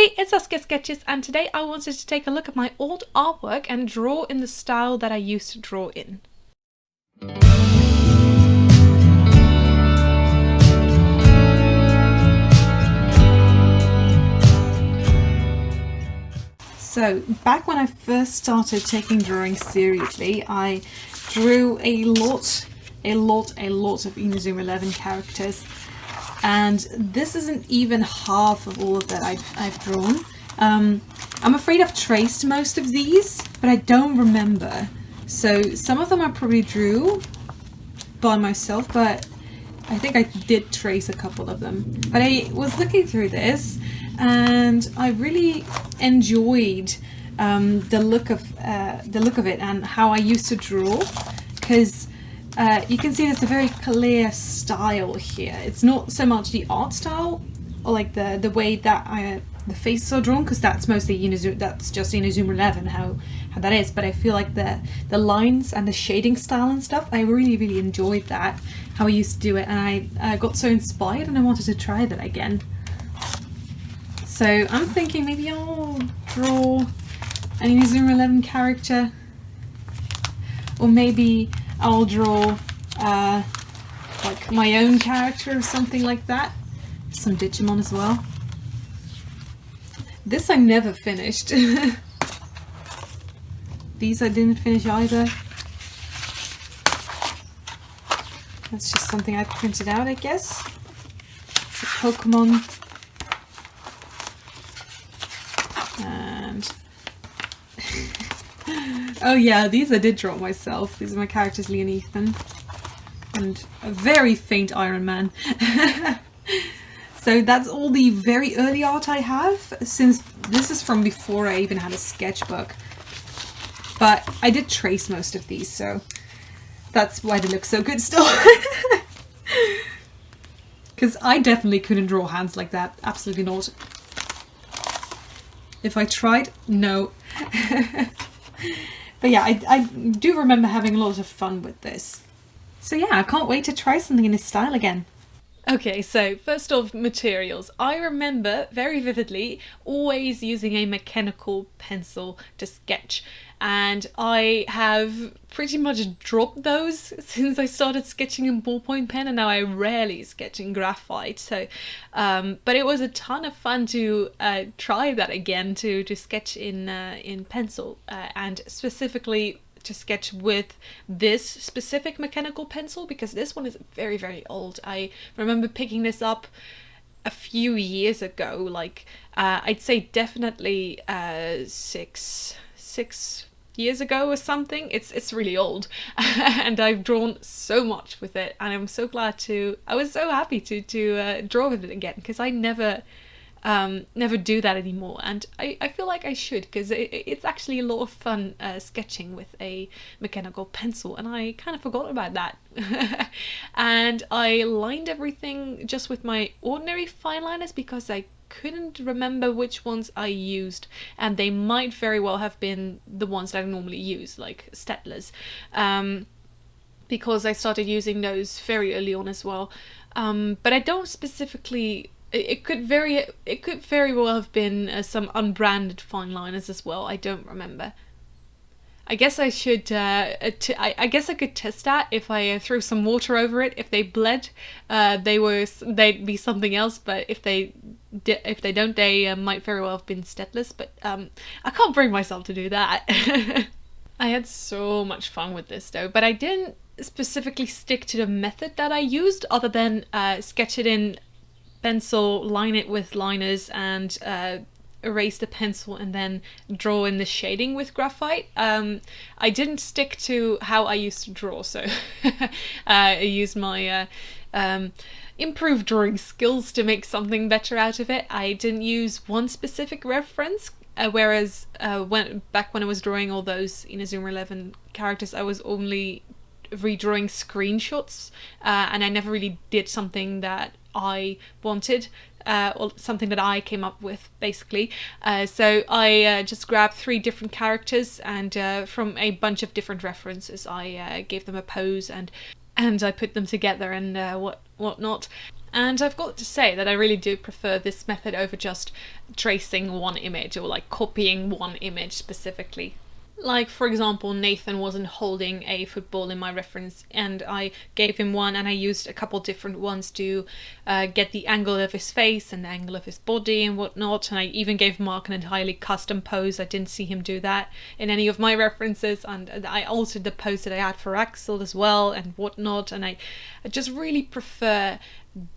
Hey, it's SaskiaSketches, and today I wanted to take a look at my old artwork and draw in the style that I used to draw in. So, back when I first started taking drawing seriously, I drew a lot of Inazuma 11 characters, and this isn't even half of all of that I've drawn. I'm afraid I've traced most of these, but I don't remember. So some of them I probably drew by myself, but I think I did trace a couple of them. But I was looking through this, and I really enjoyed the look of it and how I used to draw, because you can see there's a very clear style here. It's not so much the art style or like the way that the faces are drawn, because that's mostly that's just Inazuma 11 how that is. But I feel like the lines and the shading style and stuff, I really enjoyed that, how I used to do it, and I got so inspired and I wanted to try that again. So I'm thinking maybe I'll draw an Inazuma 11 character, or maybe I'll draw like my own character or something like that. Some Digimon as well. This I never finished. These I didn't finish either. That's just something I printed out, I guess. The Pokemon. And oh yeah, these I did draw myself. These are my characters, Lee and Ethan. And a very faint Iron Man. So that's all the very early art I have, since this is from before I even had a sketchbook. But I did trace most of these, so that's why they look so good still. Because I definitely couldn't draw hands like that, absolutely not. If I tried, no. But yeah, I do remember having a lot of fun with this. So yeah, I can't wait to try something in this style again. Okay, so first off, materials. I remember very vividly always using a mechanical pencil to sketch, and I have pretty much dropped those since I started sketching in ballpoint pen, and now I rarely sketch in graphite. So, but it was a ton of fun to try that again, to sketch in pencil, and specifically to sketch with this specific mechanical pencil, because this one is very old. I remember picking this up a few years ago, like I'd say definitely 6 years ago or something. It's really old. And I've drawn so much with it, and I'm so glad I was so happy to draw with it again, because I never do that anymore, and I feel like I should, because it's actually a lot of fun sketching with a mechanical pencil, and I kind of forgot about that. And I lined everything just with my ordinary fine liners, because I couldn't remember which ones I used, and they might very well have been the ones that I normally use, like Stettlers, because I started using those very early on as well. But I don't specifically. It could very well have been some unbranded fine liners as well. I don't remember. I guess I should. I guess I could test that if I threw some water over it. If they bled, they'd be something else. But if they don't, they might very well have been Stettlers. But I can't bring myself to do that. I had so much fun with this though, but I didn't specifically stick to the method that I used, other than sketch it in pencil, line it with liners, and erase the pencil, and then draw in the shading with graphite. I didn't stick to how I used to draw, so I used my improved drawing skills to make something better out of it. I didn't use one specific reference, whereas back when I was drawing all those Inazuma 11 characters, I was only redrawing screenshots, and I never really did something that I wanted, or something that I came up with, basically. So I just grabbed 3 different characters, and from a bunch of different references I gave them a pose, and I put them together and whatnot. And I've got to say that I really do prefer this method over just tracing one image or like copying one image specifically. Like, for example, Nathan wasn't holding a football in my reference, and I gave him one, and I used a couple different ones to get the angle of his face and the angle of his body and whatnot. And I even gave Mark an entirely custom pose. I didn't see him do that in any of my references, and I altered the pose that I had for Axel as well and whatnot. And I just really prefer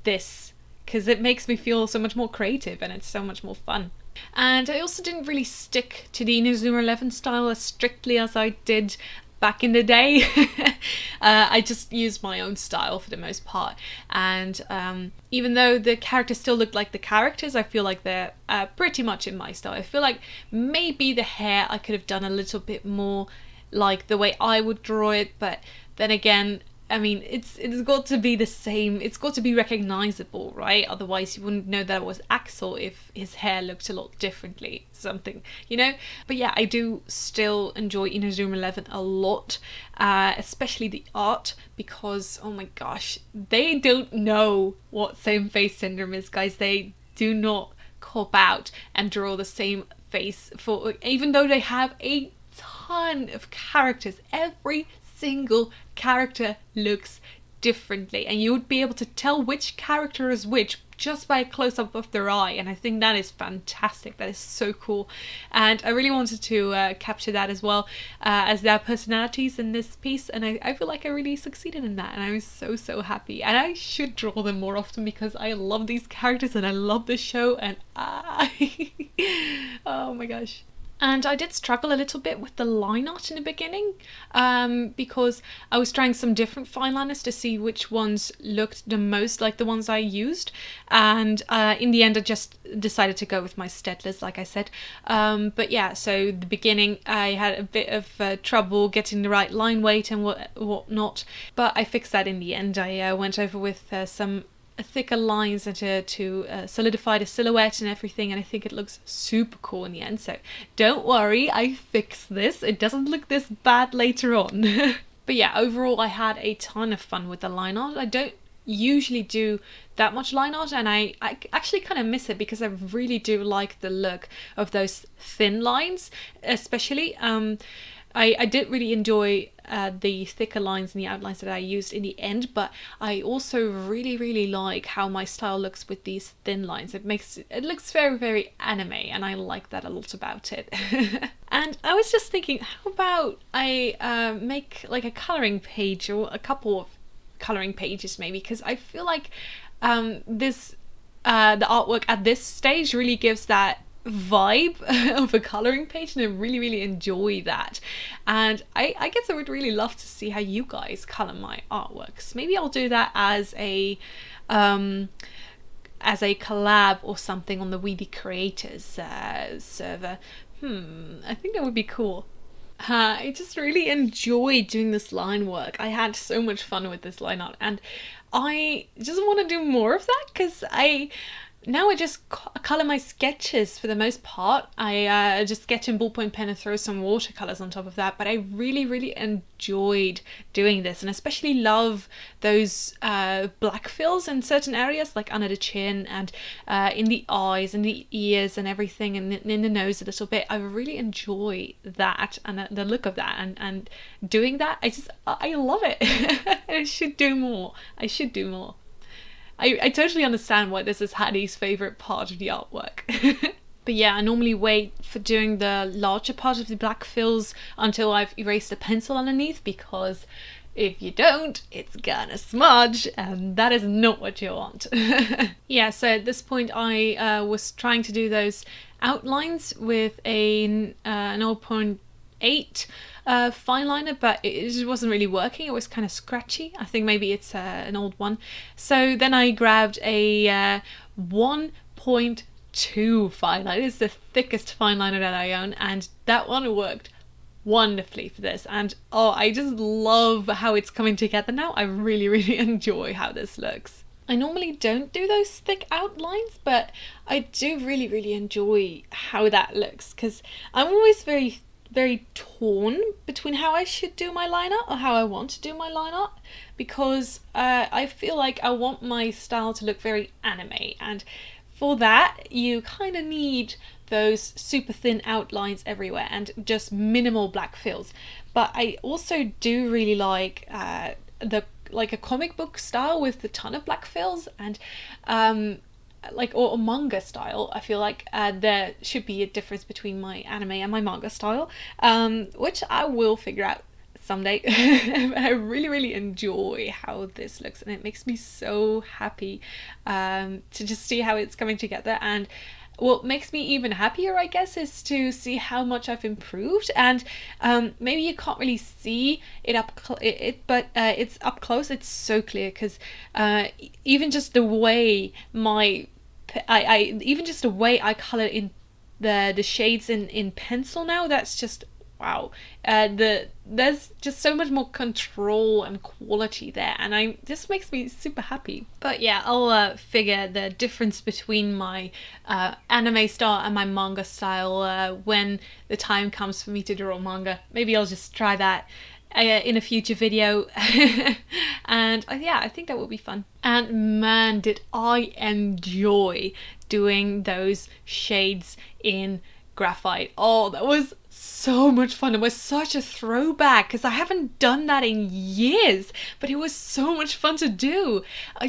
this because it makes me feel so much more creative and it's so much more fun. And I also didn't really stick to the Inazuma 11 style as strictly as I did back in the day. I just used my own style for the most part. And even though the characters still look like the characters, I feel like they're pretty much in my style. I feel like maybe the hair I could have done a little bit more like the way I would draw it, but then again, I mean, it's got to be the same. It's got to be recognizable, right? Otherwise, you wouldn't know that it was Axel if his hair looked a lot differently, something, you know? But yeah, I do still enjoy Inazuma 11 a lot, especially the art, because, oh my gosh, they don't know what same face syndrome is, guys. They do not cop out and draw the same face for, even though they have a ton of characters. Every single character looks differently, and you would be able to tell which character is which just by a close-up of their eye, and I think that is fantastic. That is so cool, and I really wanted to capture that as well as their personalities in this piece, and I feel like I really succeeded in that, and I was so happy. And I should draw them more often because I love these characters and I love this show, and oh my gosh. And I did struggle a little bit with the line art in the beginning because I was trying some different fine liners to see which ones looked the most like the ones I used. And in the end, I just decided to go with my Steadlers, like I said. But yeah, so the beginning, I had a bit of trouble getting the right line weight and whatnot. But I fixed that in the end. I went over with some thicker lines to solidify the silhouette and everything, and I think it looks super cool in the end. So don't worry, I fixed this. It doesn't look this bad later on. But yeah, overall I had a ton of fun with the line art. I don't usually do that much line art, and I actually kind of miss it because I really do like the look of those thin lines, especially. I did really enjoy the thicker lines and the outlines that I used in the end, but I also really like how my style looks with these thin lines. It looks very anime, and I like that a lot about it. And I was just thinking, how about I make like a coloring page or a couple of coloring pages maybe, because I feel like the artwork at this stage really gives that vibe of a coloring page, and I really enjoy that. And I guess I would really love to see how you guys color my artworks. Maybe I'll do that as a collab or something on the Weedy Creators server. I think that would be cool. I just really enjoyed doing this line work. I had so much fun with this line art, and I just want to do more of that because now I just colour my sketches for the most part. I just sketch in ballpoint pen and throw some watercolours on top of that, but I really enjoyed doing this, and especially love those black fills in certain areas, like under the chin and in the eyes and the ears and everything, and in the nose a little bit. I really enjoy that and the look of that, and doing that, I love it. I should do more. I totally understand why this is Hattie's favourite part of the artwork. But yeah, I normally wait for doing the larger part of the black fills until I've erased the pencil underneath, because if you don't, it's gonna smudge, and that is not what you want. Yeah, so at this point I was trying to do those outlines with an 0.8 fine liner, but it just wasn't really working. It was kind of scratchy. I think maybe it's an old one. So then I grabbed a 1.2 fine liner. It's the thickest fine liner that I own, and that one worked wonderfully for this. And oh, I just love how it's coming together now. I really enjoy how this looks. I normally don't do those thick outlines, but I do really enjoy how that looks, because I'm always very very torn between how I should do my line art or how I want to do my line art, because I feel like I want my style to look very anime, and for that you kind of need those super thin outlines everywhere and just minimal black fills. But I also do really like like a comic book style with a ton of black fills, and like or manga style. I feel like there should be a difference between my anime and my manga style, which I will figure out someday. I really enjoy how this looks, and it makes me so happy to just see how it's coming together. And what makes me even happier, I guess, is to see how much I've improved. And maybe you can't really see it but it's up close. It's so clear, because even just the way even just the way I color in the shades in pencil now, that's just wow. There's just so much more control and quality there, and just makes me super happy. But yeah, I'll figure the difference between my anime style and my manga style when the time comes for me to draw manga. Maybe I'll just try that in a future video. And yeah, I think that will be fun. And man, did I enjoy doing those shades in graphite. Oh, that was so much fun. It was such a throwback, because I haven't done that in years, but it was so much fun to do. I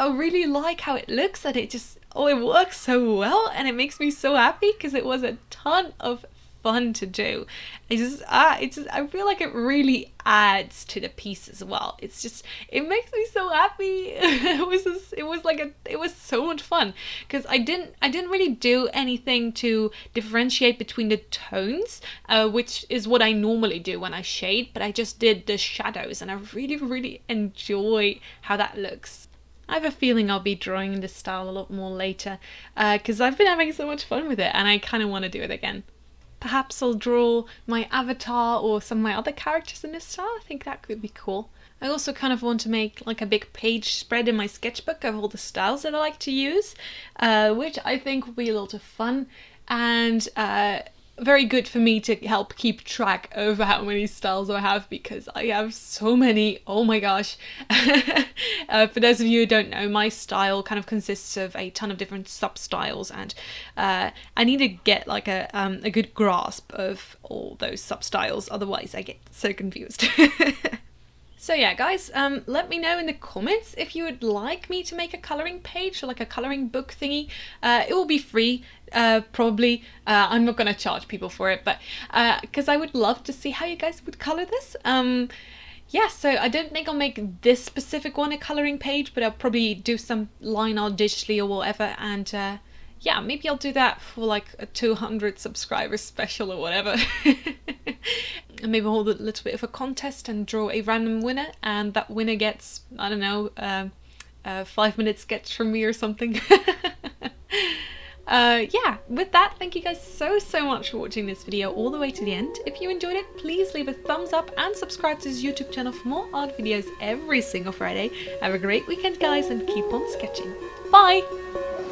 really like how it looks, and it works so well, and it makes me so happy because it was a ton of fun to do. I feel like it really adds to the piece as well. It makes me so happy. It was so much fun, because I didn't really do anything to differentiate between the tones, which is what I normally do when I shade, but I just did the shadows, and I really enjoy how that looks. I have a feeling I'll be drawing in this style a lot more later, because I've been having so much fun with it, and I kind of want to do it again. Perhaps I'll draw my avatar or some of my other characters in this style. I think that could be cool. I also kind of want to make like a big page spread in my sketchbook of all the styles that I like to use, which I think will be a lot of fun, and very good for me to help keep track of how many styles I have, because I have so many. Oh my gosh. For those of you who don't know, my style kind of consists of a ton of different sub-styles, and I need to get like a good grasp of all those sub-styles, otherwise I get so confused. So yeah, guys, let me know in the comments if you would like me to make a colouring page or like a colouring book thingy. It will be free, probably. I'm not going to charge people for it, but because I would love to see how you guys would colour this. Yeah, so I don't think I'll make this specific one a colouring page, but I'll probably do some line art digitally or whatever, and yeah, maybe I'll do that for like a 200 subscribers special or whatever. And maybe hold a little bit of a contest and draw a random winner, and that winner gets, I don't know, a 5-minute sketch from me or something. Yeah, with that, thank you guys so much for watching this video all the way to the end. If you enjoyed it, please leave a thumbs up and subscribe to this YouTube channel for more art videos every single Friday. Have a great weekend, guys, and keep on sketching. Bye!